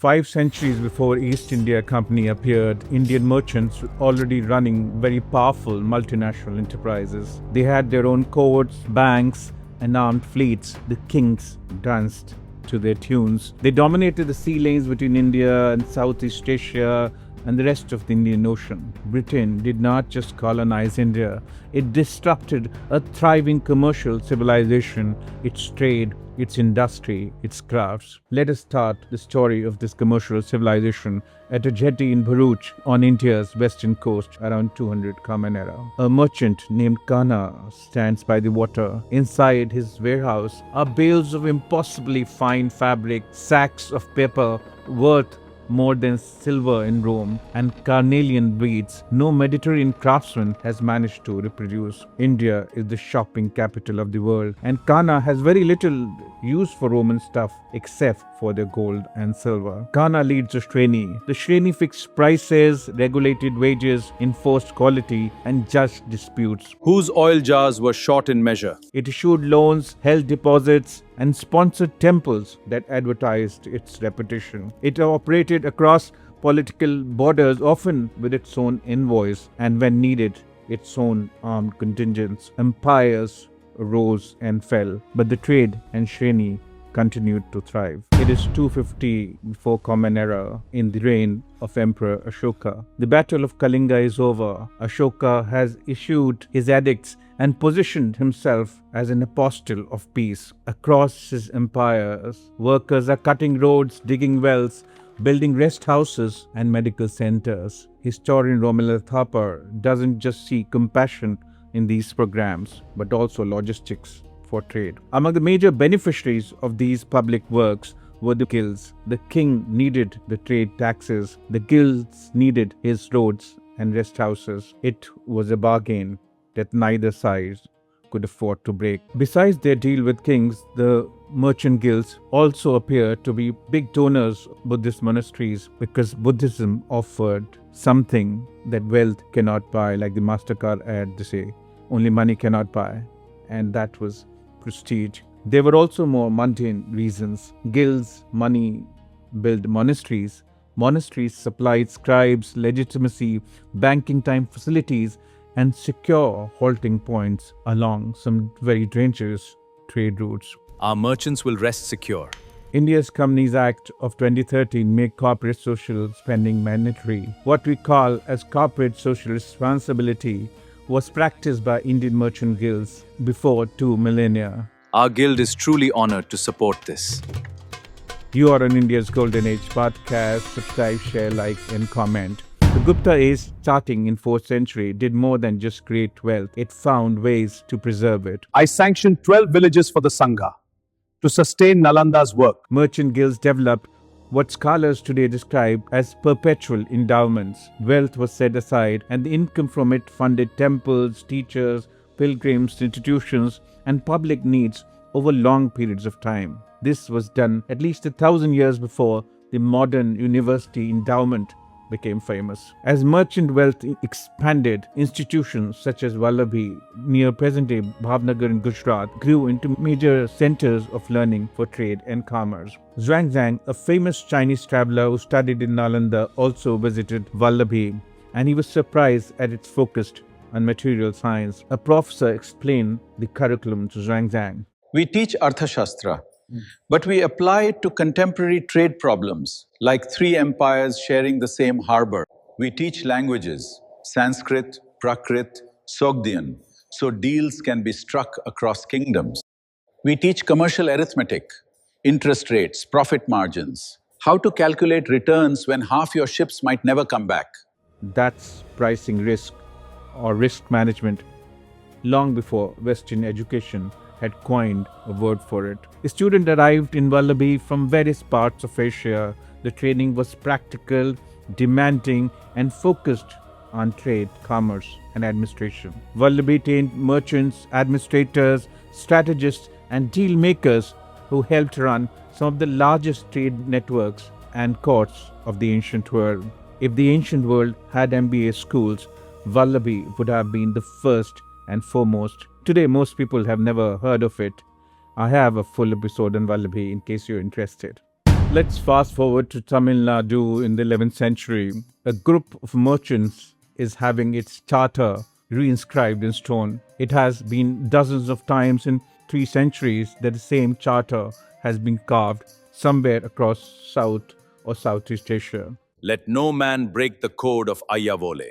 5 centuries before East India Company appeared, Indian merchants were already running very powerful multinational enterprises. They had their own courts, banks, and armed fleets. The kings danced to their tunes. They dominated the sea lanes between India and Southeast Asia and the rest of the Indian Ocean. Britain did not just colonize India, it disrupted a thriving commercial civilization, its trade, its industry, its crafts. Let us start the story of this commercial civilization at a jetty in Bharuch on India's western coast around 200 Common Era. A merchant named Kana stands by the water. Inside his warehouse are bales of impossibly fine fabric, sacks of paper worth more than silver in Rome, and carnelian beads no Mediterranean craftsman has managed to reproduce. India is the shopping capital of the world, and Kana has very little use for Roman stuff except for their gold and silver. Kana leads the Shreni. The Shreni fixed prices, regulated wages, enforced quality, and judged disputes. Whose oil jars were short in measure. It issued loans, held deposits, and sponsored temples that advertised its reputation. It operated across political borders, often with its own envoys, and when needed, its own armed contingents. Empires rose and fell, but the trade and Shreni continued to thrive. It is 250 before Common Era in the reign of Emperor Ashoka. The Battle of Kalinga is over. Ashoka has issued his edicts and positioned himself as an apostle of peace. Across his empires, workers are cutting roads, digging wells, building rest houses and medical centers. Historian Romila Thapar doesn't just see compassion in these programs, but also logistics for trade. Among the major beneficiaries of these public works were the guilds. The king needed the trade taxes. The guilds needed his roads and rest houses. It was a bargain that neither side could afford to break. Besides their deal with kings, the merchant guilds also appear to be big donors of Buddhist monasteries because Buddhism offered something that wealth cannot buy, like the MasterCard ad they say, only money cannot buy, and that was prestige. There were also more mundane reasons. Guilds, money built monasteries. Monasteries supplied scribes, legitimacy, banking time facilities, and secure halting points along some very dangerous trade routes. Our merchants will rest secure. India's Companies Act of 2013 made corporate social spending mandatory. What we call as corporate social responsibility was practiced by Indian merchant guilds before 2 millennia. Our guild is truly honored to support this. You are on India's Golden Age podcast. Subscribe, share, like, and comment. The Gupta age, starting in 4th century, did more than just create wealth. It found ways to preserve it. I sanctioned 12 villages for the Sangha to sustain Nalanda's work. Merchant guilds developed what scholars today describe as perpetual endowments. Wealth was set aside, and the income from it funded temples, teachers, pilgrims, institutions, and public needs over long periods of time. This was done at least 1,000 years before the modern university endowment became famous. As merchant wealth expanded, institutions such as Valabhi, near present-day Bhavnagar in Gujarat, grew into major centers of learning for trade and commerce. Xuanzang, a famous Chinese traveler who studied in Nalanda, also visited Valabhi, and he was surprised at its focus on material science. A professor explained the curriculum to Xuanzang. We teach Arthashastra, but we apply it to contemporary trade problems, like 3 empires sharing the same harbor. We teach languages, Sanskrit, Prakrit, Sogdian, so deals can be struck across kingdoms. We teach commercial arithmetic, interest rates, profit margins, how to calculate returns when half your ships might never come back. That's pricing risk or risk management, long before Western education had coined a word for it. A student arrived in Valabhi from various parts of Asia. The training was practical, demanding, and focused on trade, commerce, and administration. Valabhi trained merchants, administrators, strategists, and deal makers who helped run some of the largest trade networks and courts of the ancient world. If the ancient world had MBA schools, Valabhi would have been the first and foremost. Today, most people have never heard of it. I have a full episode on Valabhi in case you're interested. Let's fast forward to Tamil Nadu in the 11th century. A group of merchants is having its charter reinscribed in stone. It has been dozens of times in 3 centuries that the same charter has been carved somewhere across South or Southeast Asia. Let no man break the code of Ayyavole.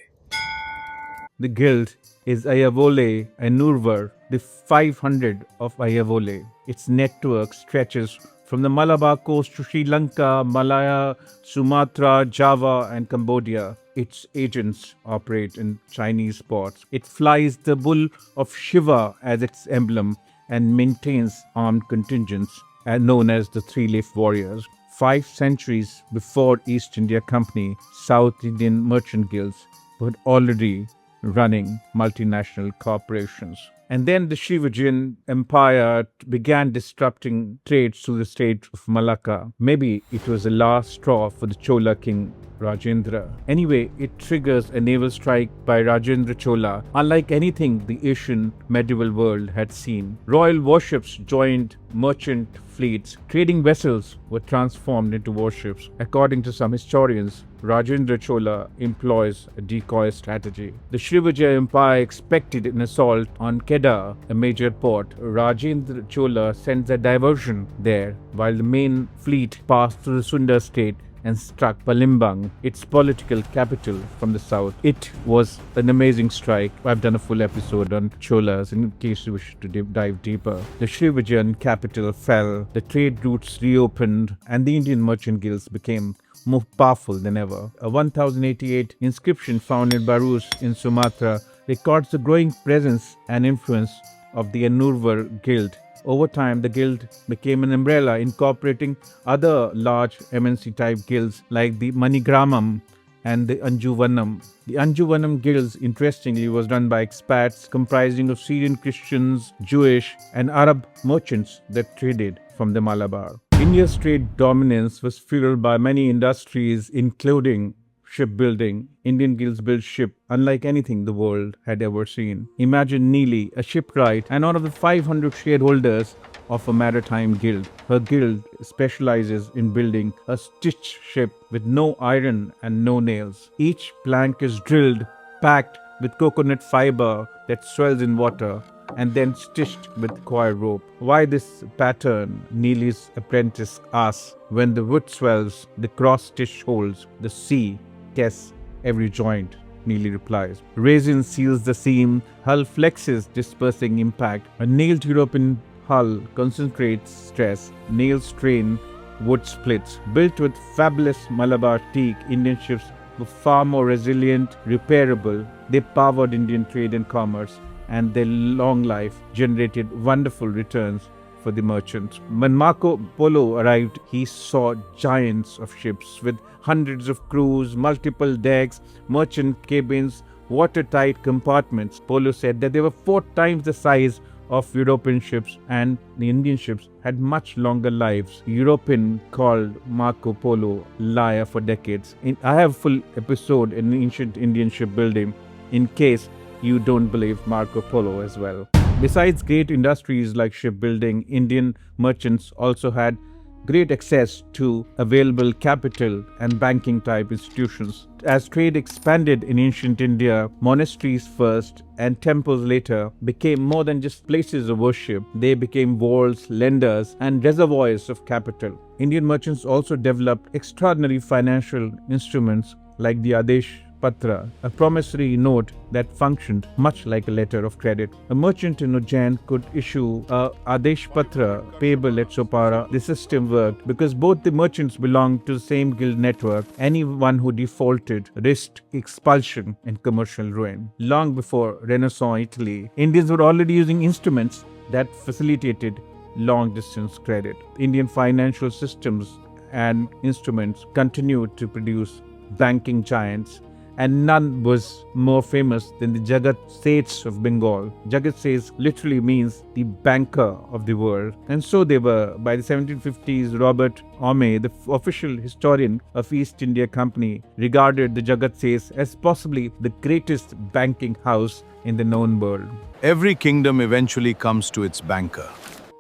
The guild is Ayyavole and Nurvar, the 500 of Ayyavole. Its network stretches from the Malabar coast to Sri Lanka, Malaya, Sumatra, Java, and Cambodia. Its agents operate in Chinese ports. It flies the bull of Shiva as its emblem and maintains armed contingents known as the Three-Leaf Warriors. 5 centuries before East India Company, South Indian merchant guilds were already running multinational corporations. And then the Shivajian Empire began disrupting trade through the state of Malacca. Maybe it was the last straw for the Chola king Rajendra. Anyway, it triggers a naval strike by Rajendra Chola, unlike anything the Asian medieval world had seen. Royal warships joined merchant fleets. Trading vessels were transformed into warships. According to some historians, Rajendra Chola employs a decoy strategy. The Shivaji Empire expected an assault on Kedah, a major port. Rajendra Chola sends a diversion there, while the main fleet passed through the Sunda state and struck Palembang, its political capital, from the south. It was an amazing strike. I've done a full episode on Cholas in case you wish to dive deeper. The Shivajian capital fell, the trade routes reopened, and the Indian merchant guilds became more powerful than ever. A 1088 inscription found in Bharuch in Sumatra records the growing presence and influence of the Nurvar guild. Over time, the guild became an umbrella incorporating other large MNC type guilds like the Manigramam and the Anjuvanam. The Anjuvanam guilds, interestingly, was run by expats comprising of Syrian Christians, Jewish, and Arab merchants that traded from the Malabar. India's trade dominance was fueled by many industries, including shipbuilding. Indian guilds built ships unlike anything the world had ever seen. Imagine Neely, a shipwright and one of the 500 shareholders of a maritime guild. Her guild specializes in building a stitched ship with no iron and no nails. Each plank is drilled, packed with coconut fiber that swells in water, and then stitched with coir rope. Why this pattern? Neely's apprentice asks. When the wood swells, the cross-stitch holds. The sea tests every joint, Neely replies. Resin seals the seam. Hull flexes, dispersing impact. A nailed European hull concentrates stress. Nails strain, wood splits. Built with fabulous Malabar teak, Indian ships were far more resilient, repairable. They powered Indian trade and commerce, and their long life generated wonderful returns for the merchants. When Marco Polo arrived, he saw giants of ships with hundreds of crews, multiple decks, merchant cabins, watertight compartments. Polo said that they were 4 times the size of European ships, and the Indian ships had much longer lives. European called Marco Polo liar for decades. I have a full episode in ancient Indian shipbuilding in case you don't believe Marco Polo as well. Besides great industries like shipbuilding, Indian merchants also had great access to available capital and banking type institutions. As trade expanded in ancient India, monasteries first and temples later became more than just places of worship. They became vaults, lenders, and reservoirs of capital. Indian merchants also developed extraordinary financial instruments like the Adesha Patra, a promissory note that functioned much like a letter of credit. A merchant in Ujjain could issue a Adesha Patra payable at Sopara. The system worked because both the merchants belonged to the same guild network. Anyone who defaulted risked expulsion and commercial ruin. Long before Renaissance Italy, Indians were already using instruments that facilitated long-distance credit. Indian financial systems and instruments continued to produce banking giants, and none was more famous than the Jagat Seths of Bengal. Jagat Seths literally means the banker of the world. And so they were. By the 1750s, Robert Ome, the official historian of East India Company, regarded the Jagat Seths as possibly the greatest banking house in the known world. Every kingdom eventually comes to its banker.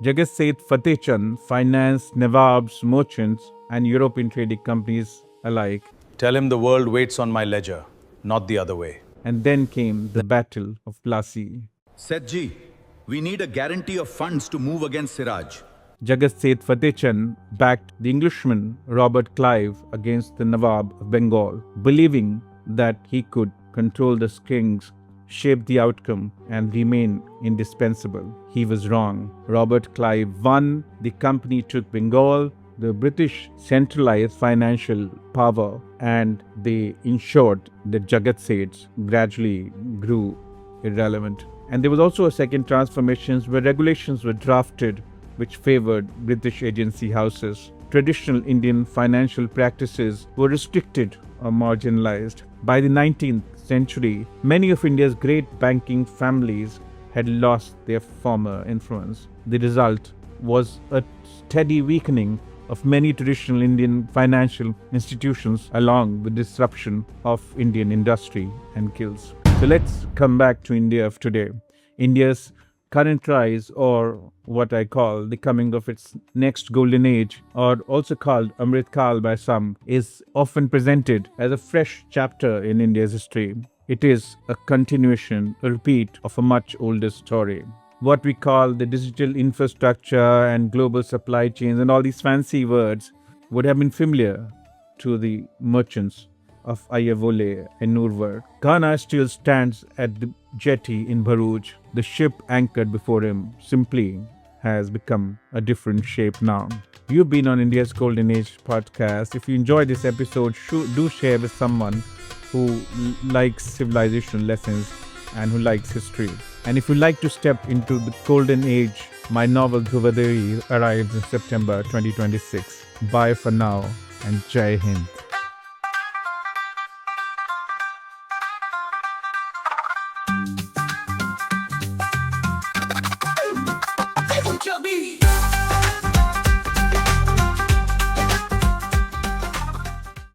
Jagat Seths financed Nawabs, merchants, and European trading companies alike. Tell him the world waits on my ledger, not the other way. And then came the Battle of Plassey. Sethji, we need a guarantee of funds to move against Siraj. Jagat Seths backed the Englishman Robert Clive against the Nawab of Bengal, believing that he could control the kings, shape the outcome, and remain indispensable. He was wrong. Robert Clive won, the company took Bengal, the British centralized financial power, and they ensured that Jagat Seths gradually grew irrelevant. And there was also a second transformation where regulations were drafted which favored British agency houses. Traditional Indian financial practices were restricted or marginalized. By the 19th century, many of India's great banking families had lost their former influence. The result was a steady weakening of many traditional Indian financial institutions along with disruption of Indian industry and guilds. So let's come back to India of today. India's current rise, or what I call the coming of its next golden age, or also called Amrit Kaal by some, is often presented as a fresh chapter in India's history. It is a continuation, a repeat of a much older story. What we call the digital infrastructure and global supply chains and all these fancy words would have been familiar to the merchants of Ayyavole and Nurwar. Ghana still stands at the jetty in Bharuch. The ship anchored before him simply has become a different shape now. You've been on India's Golden Age podcast. If you enjoyed this episode, do share with someone who likes civilization lessons and who likes history. And if you like to step into the Golden Age, my novel Dhruvadevi arrives in September 2026. Bye for now and Jai Hind.